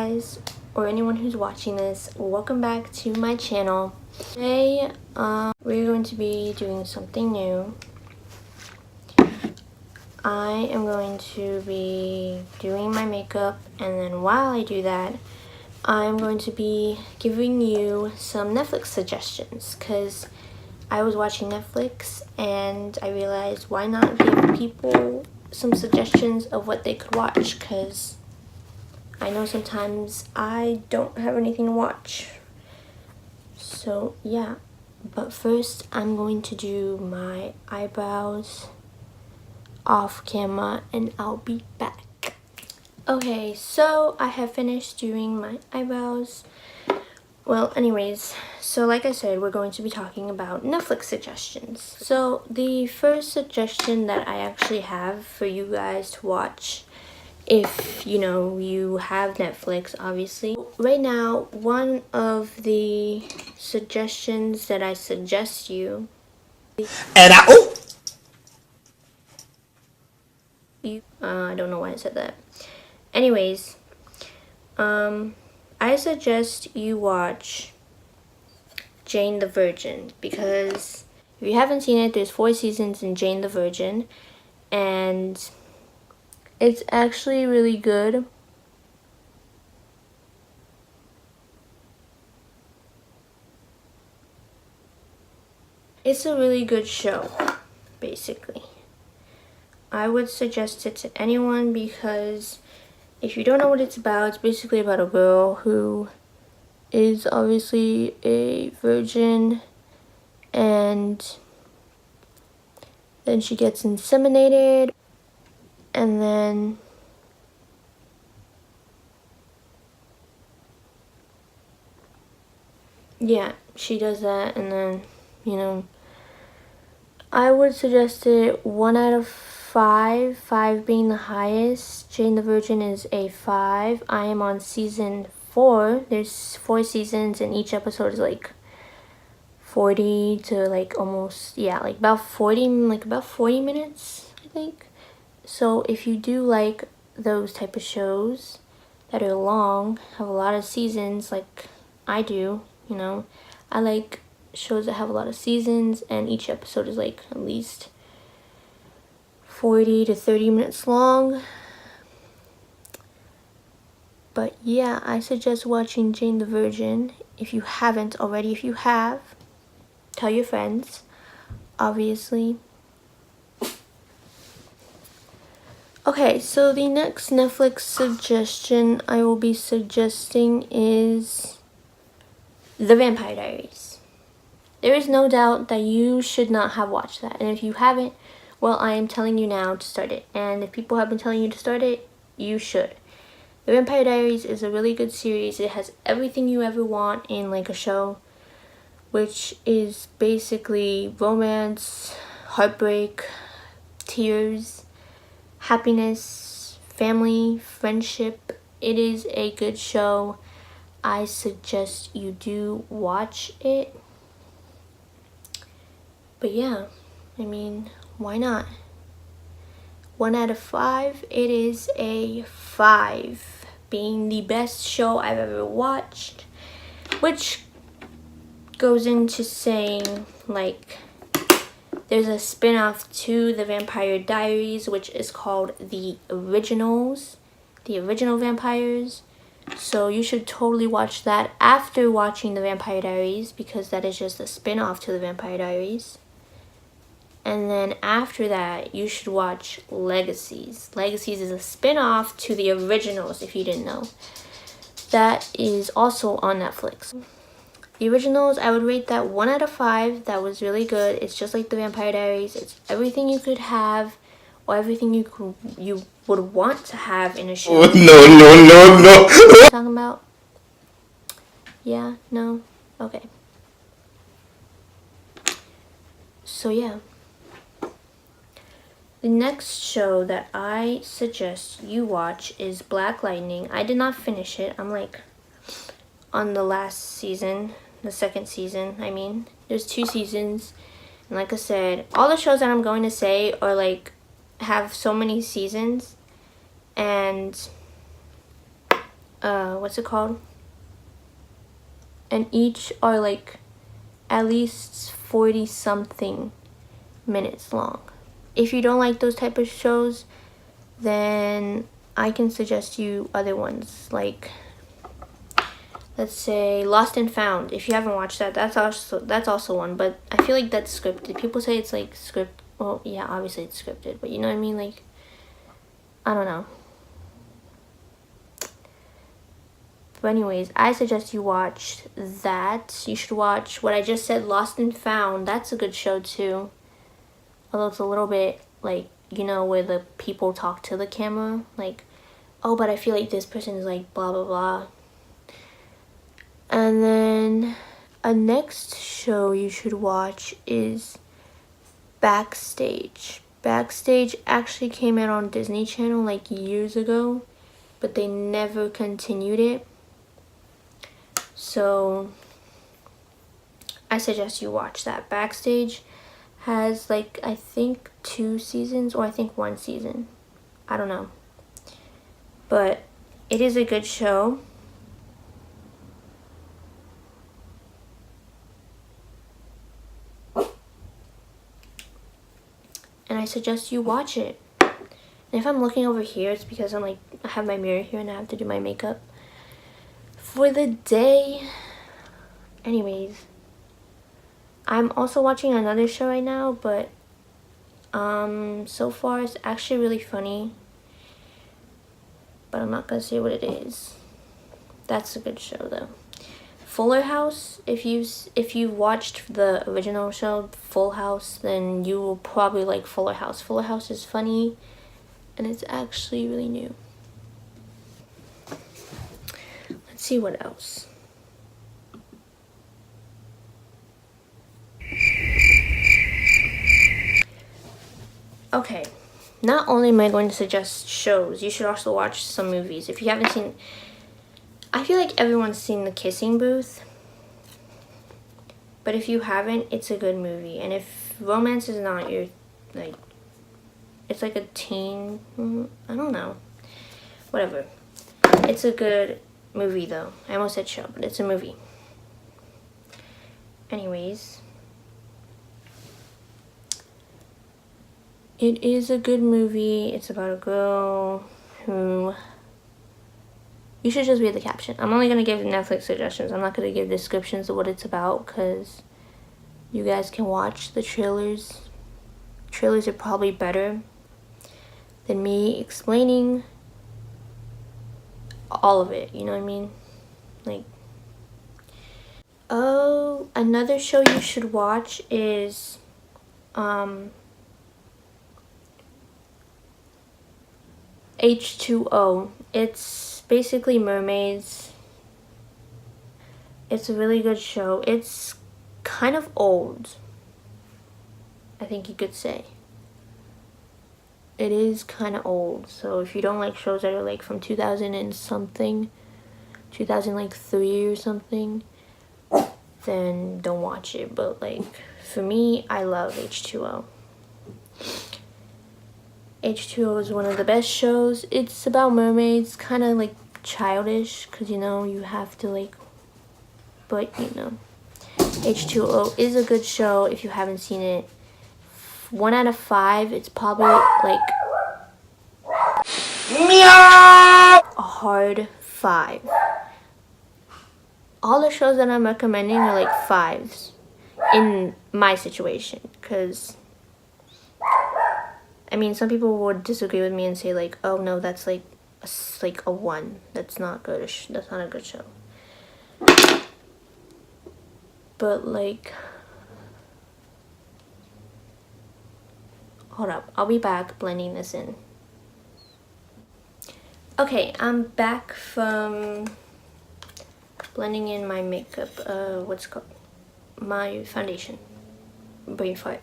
guys, or anyone who's watching this, welcome back to my channel. Today we're going to be doing something new. I am going to be doing my makeup, and then while I do that, I'm going to be giving you some Netflix suggestions, because I was watching Netflix and I realized why not give people some suggestions of what they could watch, because I know sometimes I don't have anything to watch. So yeah, but first I'm going to do my eyebrows off camera and I'll be back. Okay, so I have finished doing my eyebrows. Well, anyways, so like I said, we're going to be talking about Netflix suggestions. So the first suggestion that I actually have for you guys to watch, if you have Netflix, obviously. Right now, one of the suggestions that I suggest you, I don't know why I said that. Anyways, I suggest you watch Jane the Virgin, because if you haven't seen it, there's 4 seasons in Jane the Virgin, and it's actually really good. It's a really good show, basically. I would suggest it to anyone, because if you don't know what it's basically about a girl who is obviously a virgin, and then she gets inseminated, and then yeah, she does that, and then I would suggest it 1 out of 5, 5 being the highest. Jane the Virgin is a 5. I am on season 4. There's 4 seasons, and each episode is like 40 to like almost, yeah, like about 40 minutes, I think. So if you do like those type of shows that are long, have a lot of seasons, like I do, I like shows that have a lot of seasons and each episode is like at least 40 to 30 minutes long. But yeah, I suggest watching Jane the Virgin if you haven't already. If you have, tell your friends, obviously. Okay, so the next Netflix suggestion I will be suggesting is The Vampire Diaries. There is no doubt that you should not have watched that. And if you haven't, well, I am telling you now to start it. And if people have been telling you to start it, you should. The Vampire Diaries is a really good series. It has everything you ever want in like a show, which is basically romance, heartbreak, tears, happiness, family, friendship. It is a good show. I suggest you do watch it. But yeah, I mean, why not? 1 out of 5, it is a 5, being the best show I've ever watched, which goes into saying, like, there's a spin-off to The Vampire Diaries, which is called The Originals, The Original Vampires. So you should totally watch that after watching The Vampire Diaries, because that is just a spin-off to The Vampire Diaries. And then after that, you should watch Legacies. Legacies is a spin-off to The Originals, if you didn't know. That is also on Netflix. The Originals, I would rate that 1 out of 5. That was really good. It's just like The Vampire Diaries. It's everything you could have, or everything you would want to have in a show. Oh, no. What are you talking about? Yeah? No? Okay. So yeah. The next show that I suggest you watch is Black Lightning. I did not finish it. I'm like on the last season, the 2nd season, I mean. There's 2 seasons. And like I said, all the shows that I'm going to say are like, have so many seasons. And what's it called? And each are like at least 40 something minutes long. If you don't like those type of shows, then I can suggest you other ones, like let's say Lost and Found. If you haven't watched that, that's also one, but I feel like that's scripted. People say it's like well, yeah, obviously it's scripted, but you know what I mean? Like, I don't know. But anyways, I suggest you watch that. You should watch what I just said, Lost and Found. That's a good show too. Although it's a little bit like, you know, where the people talk to the camera. Like, oh, but I feel like this person is like blah, blah, blah. And then a next show you should watch is Backstage. Backstage actually came out on Disney Channel like years ago, but they never continued it. So I suggest you watch that. Backstage has like, I think 2 seasons, or I think 1 season. I don't know. But it is a good show. And I suggest you watch it. And if I'm looking over here, it's because I'm like, I have my mirror here and I have to do my makeup for the day. Anyways, I'm also watching another show right now, but so far it's actually really funny. But I'm not gonna say what it is. That's a good show though. Fuller House, if you watched the original show Full House, then you will probably like Fuller House. Fuller House is funny and it's actually really new. Let's see what else. Okay, not only am I going to suggest shows, you should also watch some movies. If you haven't seen, I feel like everyone's seen The Kissing Booth, but if you haven't, it's a good movie. And if romance is not your, like, it's like a teen, I don't know, whatever. It's a good movie though. I almost said show, but it's a movie. Anyways, it is a good movie. It's about a girl who, you should just read the caption. I'm only going to give Netflix suggestions. I'm not going to give descriptions of what it's about because you guys can watch the trailers. Trailers are probably better than me explaining all of it. You know what I mean? Like, oh, another show you should watch is H2O. It's basically mermaids. It's a really good show. It's kind of old, I think you could say. It is kind of old, so if you don't like shows that are like from 2000 and something, 2003 or something, then don't watch it. But like, for me, I love H2O. H2O is one of the best shows. It's about mermaids, kind of like childish, because you know, you have to like, but you know, H2O is a good show if you haven't seen it. 1 out of 5, it's probably like a hard 5. All the shows that I'm recommending are like 5s in my situation, because I mean, some people would disagree with me and say like, oh no, that's like a 1. That's not good. That's not a good show. But like, hold up, I'll be back blending this in. Okay, I'm back from blending in my makeup, what's it called? My foundation. Brain fart.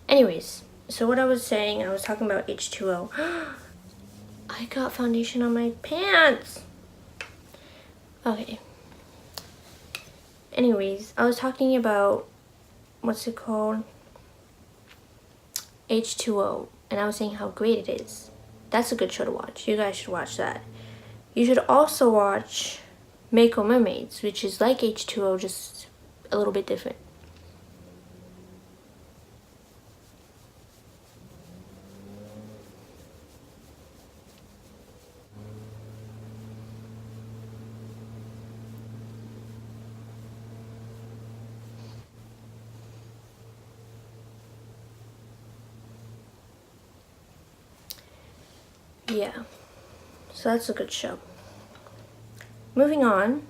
Anyways, so what I was saying, I was talking about H2O. I got foundation on my pants. Okay. Anyways, I was talking about, what's it called? H2O. And I was saying how great it is. That's a good show to watch. You guys should watch that. You should also watch Mako Mermaids, which is like H2O, just a little bit different. Yeah, so that's a good show. Moving on,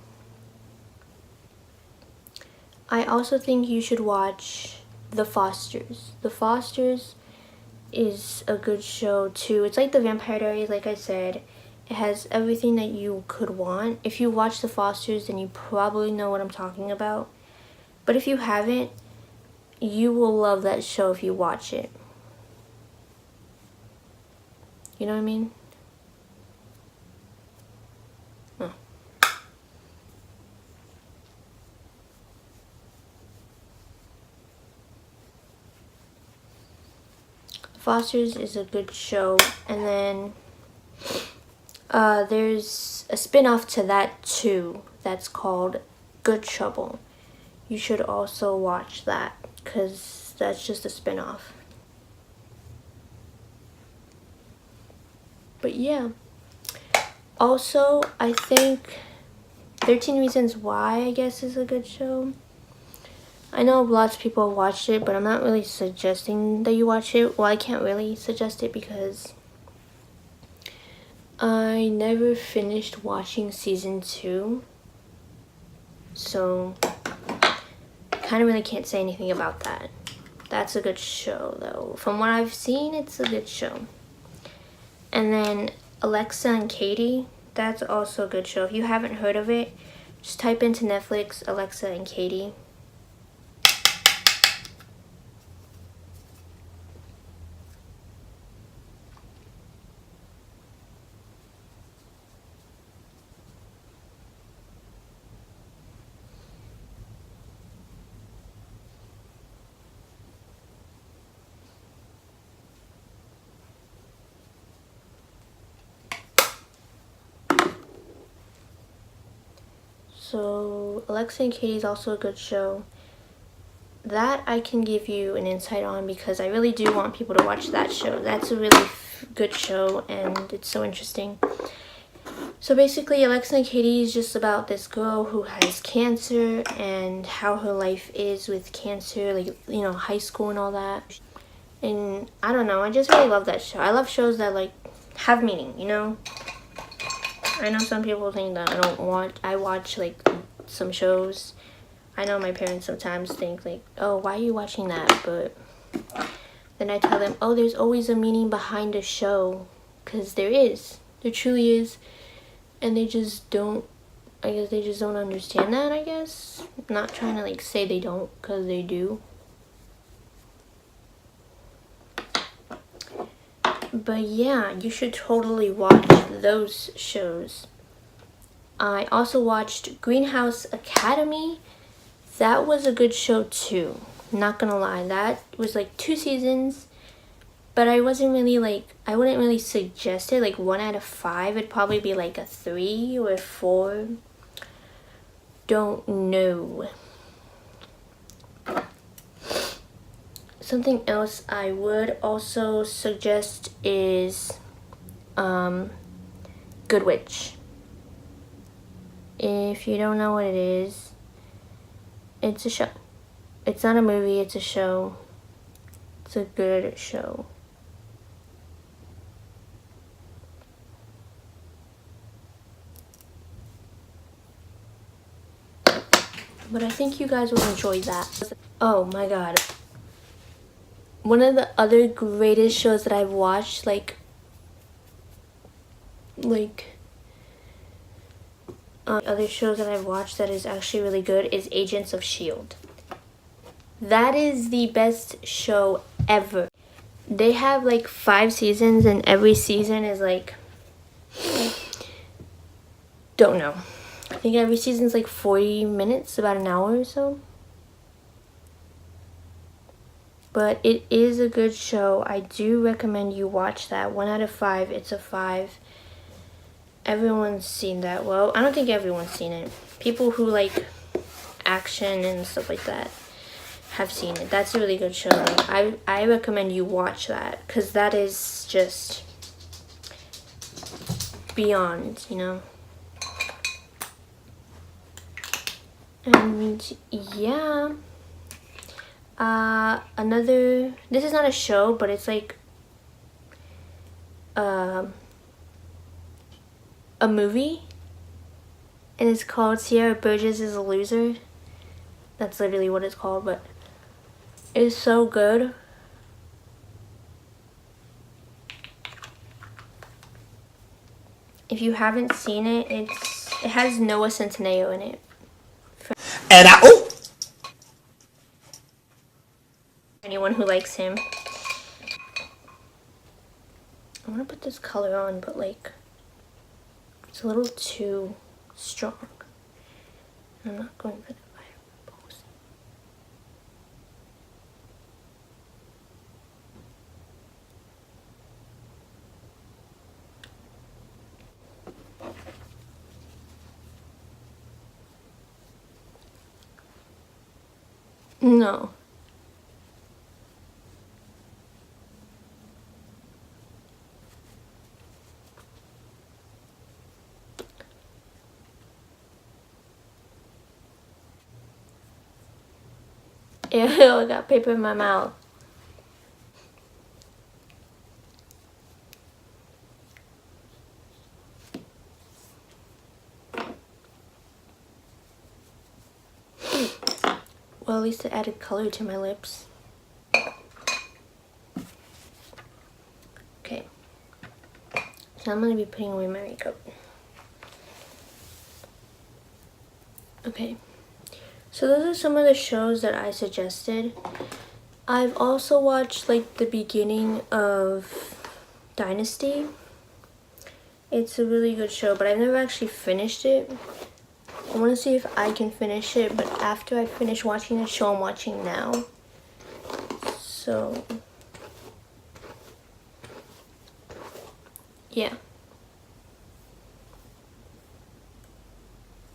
I also think you should watch The Fosters. The Fosters is a good show too. It's like The Vampire Diaries, like I said. It has everything that you could want. If you watch The Fosters, then you probably know what I'm talking about. But if you haven't, you will love that show if you watch it. You know what I mean? Oh. Fosters is a good show, and then there's a spin-off to that too that's called Good Trouble. You should also watch that because that's just a spin-off. But yeah, also I think 13 Reasons Why, I guess, is a good show. I know lots of people watched it, but I'm not really suggesting that you watch it. Well, I can't really suggest it because I never finished watching season 2. So, kind of really can't say anything about that. That's a good show, though. From what I've seen, it's a good show. And then Alexa and Katie, that's also a good show. If you haven't heard of it, just type into Netflix, Alexa and Katie. So, Alexa and Katie is also a good show. That I can give you an insight on because I really do want people to watch that show. That's a really good show and it's so interesting. So basically, Alexa and Katie is just about this girl who has cancer and how her life is with cancer, like, you know, high school and all that. And I don't know, I just really love that show. I love shows that, like, have meaning, you know? I know some people think that I watch, like, some shows. I know my parents sometimes think, like, oh, why are you watching that? But then I tell them, oh, there's always a meaning behind a show. Because there is. There truly is. And they just don't, I guess they just don't understand that, I guess. I'm not trying to, like, say they don't, because they do. But yeah, you should totally watch those shows. I also watched Greenhouse Academy. That was a good show too. Not gonna lie, that was like 2 seasons. But I wasn't really like, I wouldn't really suggest it. Like 1 out of 5, it'd probably be like a 3 or a 4. Don't know. Something else I would also suggest is Good Witch. If you don't know what it is, it's a show. It's not a movie, it's a show. It's a good show. But I think you guys will enjoy that. Oh my god. One of the other greatest shows that I've watched, other shows that I've watched that is actually really good is Agents of S.H.I.E.L.D. That is the best show ever. They have like 5 seasons and every season is like, don't know. I think every season's like 40 minutes, about an hour or so. But it is a good show. I do recommend you watch that. 1 out of 5, it's a 5. everyone's seen that. Well, I don't think everyone's seen it. People who like action and stuff like that have seen it. That's a really good show. Like, I recommend you watch that because that is just beyond, you know. And yeah, another, this is not a show, but it's like a movie, and it's called Sierra Burgess is a Loser. That's literally what it's called, but it's so good. If you haven't seen it, it has Noah Centineo in it. And Anyone who likes him. I want to put this color on, but like it's a little too strong. I'm not going for the viral pose. No. Ew, I got paper in my mouth. Well, at least it added color to my lips. Okay. So I'm going to be putting away my makeup. Okay. So those are some of the shows that I suggested. I've also watched like the beginning of Dynasty. It's a really good show, but I've never actually finished it. I want to see if I can finish it, but after I finish watching the show I'm watching now. So, yeah.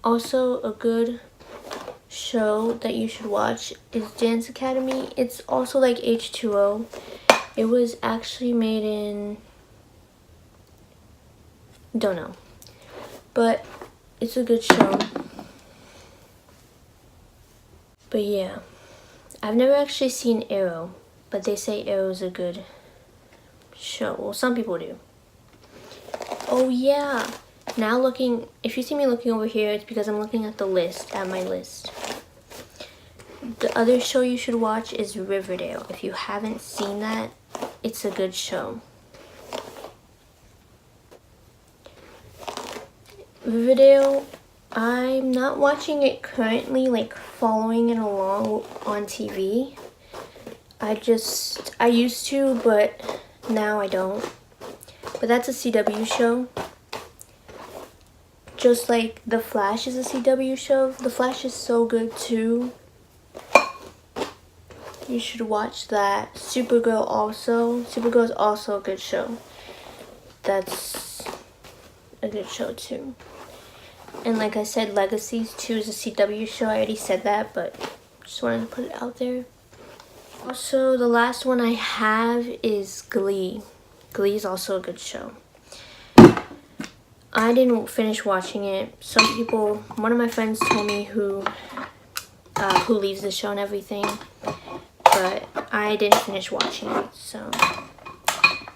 Also, a good show that you should watch is Dance Academy. It's also like H2O. It was actually made in, don't know, but it's a good show. But yeah, I've never actually seen Arrow, but they say Arrow's a good show. Well, some people do. Oh yeah, now looking, if you see me looking over here, it's because I'm looking at the list, at my list. The other show you should watch is Riverdale. If you haven't seen that, it's a good show. Riverdale, I'm not watching it currently, like following it along on TV. I used to, but now I don't. But that's a CW show. Just like The Flash is a CW show. The Flash is so good too. You should watch that. Supergirl also. Supergirl is also a good show. That's a good show too. And like I said, Legacies 2 is a CW show. I already said that, but just wanted to put it out there. Also, the last one I have is Glee. Glee is also a good show. I didn't finish watching it. Some people, one of my friends told me who leaves the show and everything, but I didn't finish watching it, so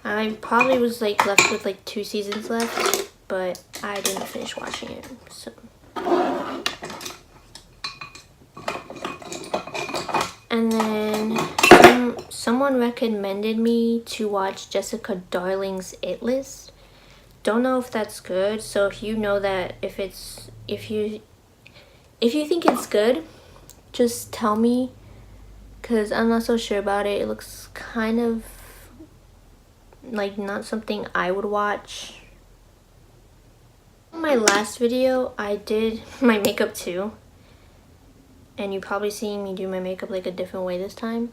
I probably was like left with like 2 seasons left, but I didn't finish watching it, so. And then someone recommended me to watch Jessica Darling's It List. Don't know if that's good, so if you know that, if you think it's good, just tell me, because I'm not so sure about it. It looks kind of like not something I would watch. In my last video, I did my makeup too, and you probably seen me do my makeup like a different way this time,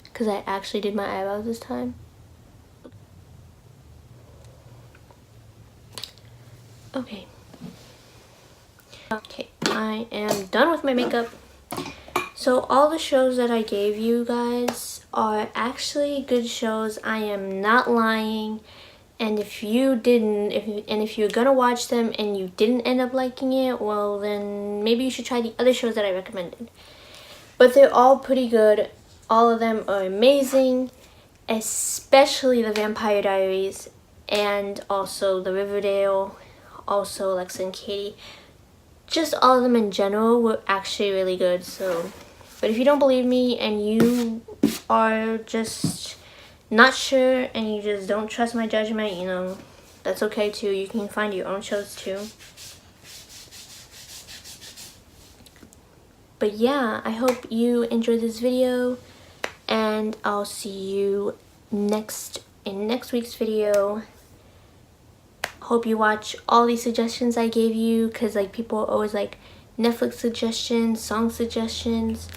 because I actually did my eyebrows this time. Okay. Okay, I am done with my makeup. So all the shows that I gave you guys are actually good shows. I am not lying. And if you didn't, if you're gonna watch them and you didn't end up liking it, well then maybe you should try the other shows that I recommended. But they're all pretty good. All of them are amazing, especially the Vampire Diaries and also the Riverdale, also Lex and Katie. Just all of them in general were actually really good. So, but if you don't believe me and you are just not sure and you just don't trust my judgment, you know, that's okay too. You can find your own shows too. But yeah, I hope you enjoyed this video, and I'll see you in next week's video. Hope you watch all these suggestions I gave you, because like people are always like Netflix suggestions, song suggestions,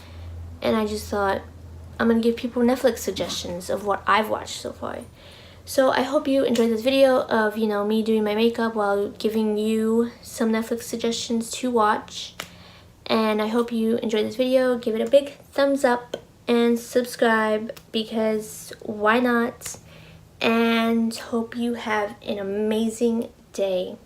and I just thought I'm gonna give people Netflix suggestions of what I've watched so far. So I hope you enjoyed this video of, you know, me doing my makeup while giving you some Netflix suggestions to watch. And I hope you enjoyed this video. Give it a big thumbs up and subscribe, because why not? And hope you have an amazing day.